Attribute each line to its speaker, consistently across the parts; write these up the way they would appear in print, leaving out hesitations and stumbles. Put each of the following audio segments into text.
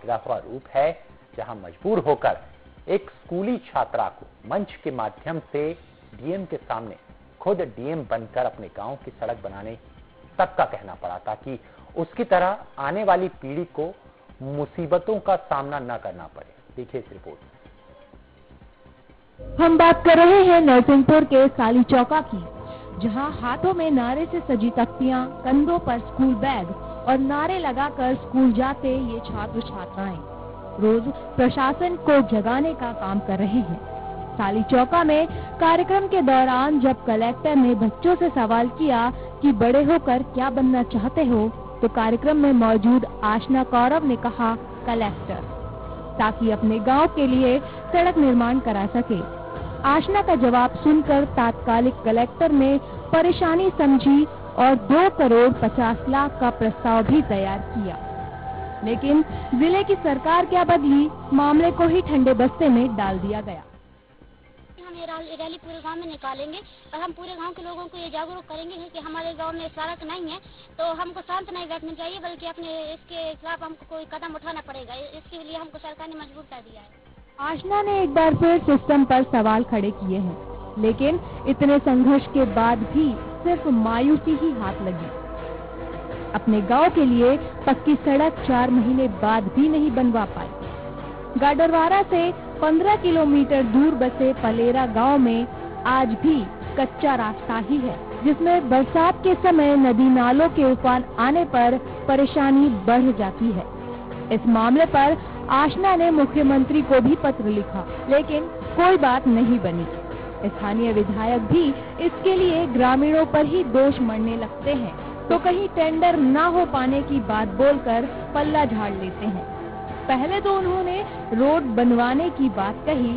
Speaker 1: गिरा हुआ रूप है, जहां मजबूर होकर एक स्कूली छात्रा को मंच के माध्यम से डीएम के सामने खुद डीएम बनकर अपने गांव की सड़क बनाने तक का कहना पड़ा, ताकि उसकी तरह आने वाली पीढ़ी को मुसीबतों का सामना न करना पड़े। देखिए इस रिपोर्ट।
Speaker 2: हम बात कर रहे हैं नरसिंहपुर के साली चौका की, जहां हाथों में नारे से सजी तख्तियां, कंधों पर स्कूल बैग और नारे लगाकर स्कूल जाते ये छात्र छात्राएं रोज प्रशासन को जगाने का काम कर रहे हैं। साली चौका में कार्यक्रम के दौरान जब कलेक्टर ने बच्चों से सवाल किया कि बड़े होकर क्या बनना चाहते हो, तो कार्यक्रम में मौजूद आशना कौरव ने कहा कलेक्टर, ताकि अपने गांव के लिए सड़क निर्माण करा सके। आशना का जवाब सुनकर तात्कालिक कलेक्टर ने परेशानी समझी और 2 करोड़ 50 लाख का प्रस्ताव भी तैयार किया, लेकिन जिले की सरकार क्या बदली, मामले को ही ठंडे बस्ते में डाल दिया गया।
Speaker 3: हम ये रैली पूरे गांव में निकालेंगे और हम पूरे गांव के लोगों को ये जागरूक करेंगे कि हमारे गांव में सड़क नहीं है, तो हमको शांत नहीं बैठना चाहिए, बल्कि अपने इसके खिलाफ हमको कोई कदम उठाना पड़ेगा। इसके लिए हमको सरकार ने मजबूर कर दिया है।
Speaker 2: आशना ने एक बार फिर सिस्टम पर सवाल खड़े किए हैं, लेकिन इतने संघर्ष के बाद भी सिर्फ मायूसी ही हाथ लगी। अपने गांव के लिए पक्की सड़क 4 महीने बाद भी नहीं बनवा पाई। गाडरवारा से 15 किलोमीटर दूर बसे पलेरा गांव में आज भी कच्चा रास्ता ही है, जिसमें बरसात के समय नदी नालों के उफान आने पर परेशानी बढ़ जाती है। इस मामले पर आशना ने मुख्यमंत्री को भी पत्र लिखा, लेकिन कोई बात नहीं बनी। स्थानीय विधायक भी इसके लिए ग्रामीणों पर ही दोष मढ़ने लगते हैं, तो कहीं टेंडर न हो पाने की बात बोलकर पल्ला झाड़ लेते हैं। पहले तो उन्होंने रोड बनवाने की बात कही,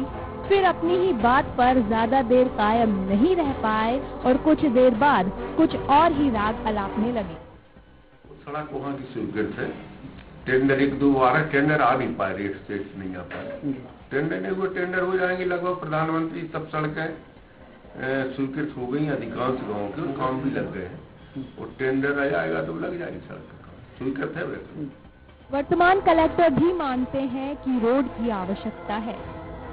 Speaker 2: फिर अपनी ही बात पर ज्यादा देर कायम नहीं रह पाए और कुछ देर बाद कुछ और ही राग अलापने लगे।
Speaker 4: सड़क वहाँ की स्वीकृत है, टेंडर 1-2 बार टेंडर आ नहीं पाए, रेट से नहीं आ पाए। टेंडर नहीं हुए, टेंडर हो जाएंगे लगभग प्रधानमंत्री, सब सड़कें स्वीकृत हो गई अधिकांश गाँव के, काम भी लग गए हैं और टेंडर आ जाएगा तो लग जाएगी सड़क का काम, स्वीकृत है वैसे।
Speaker 2: वर्तमान कलेक्टर भी मानते हैं कि रोड की आवश्यकता है,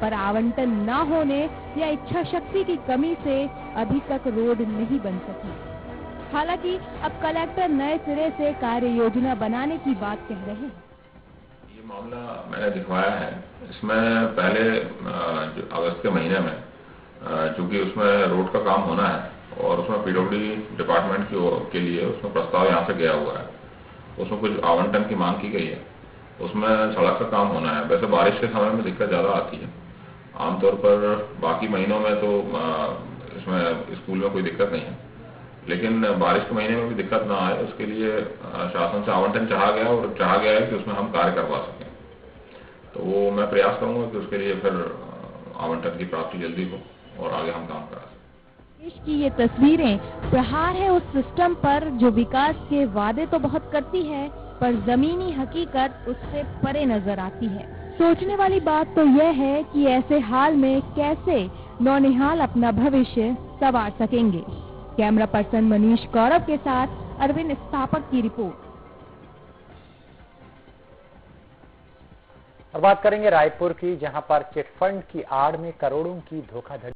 Speaker 2: पर आवंटन न होने या इच्छा शक्ति की कमी से अभी तक रोड नहीं बन सकी। हालांकि अब कलेक्टर नए सिरे से कार्य योजना बनाने की बात कह रहे हैं।
Speaker 5: ये मामला मैंने दिखवाया है, इसमें पहले अगस्त के महीने में चूंकि उसमें रोड का काम होना है और उसमें पीडब्ल्यूडी डिपार्टमेंट के लिए उसमें प्रस्ताव यहाँ से गया हुआ है, उसमें कुछ आवंटन की मांग की गई है, उसमें सड़क का काम होना है। वैसे बारिश के समय में दिक्कत ज्यादा आती है, आमतौर पर बाकी महीनों में तो इसमें स्कूल में कोई दिक्कत नहीं है, लेकिन बारिश के महीने में भी दिक्कत ना आए उसके लिए शासन से आवंटन चाहा गया और चाहा गया है कि उसमें हम कार्य करवा सकें। तो वो मैं प्रयास करूंगा कि उसके लिए फिर आवंटन की प्राप्ति जल्दी हो और आगे हम काम करा सकें।
Speaker 2: देश की ये तस्वीरें प्रहार है उस सिस्टम पर जो विकास के वादे तो बहुत करती है, पर जमीनी हकीकत उससे परे नजर आती है। सोचने वाली बात तो यह है कि ऐसे हाल में कैसे नौनिहाल अपना भविष्य संवार सकेंगे। कैमरा पर्सन मनीष गौरव के साथ अरविंद स्थापक की रिपोर्ट।
Speaker 1: और बात करेंगे रायपुर की, जहां पर चिटफंड की आड़ में करोड़ों की धोखाधड़ी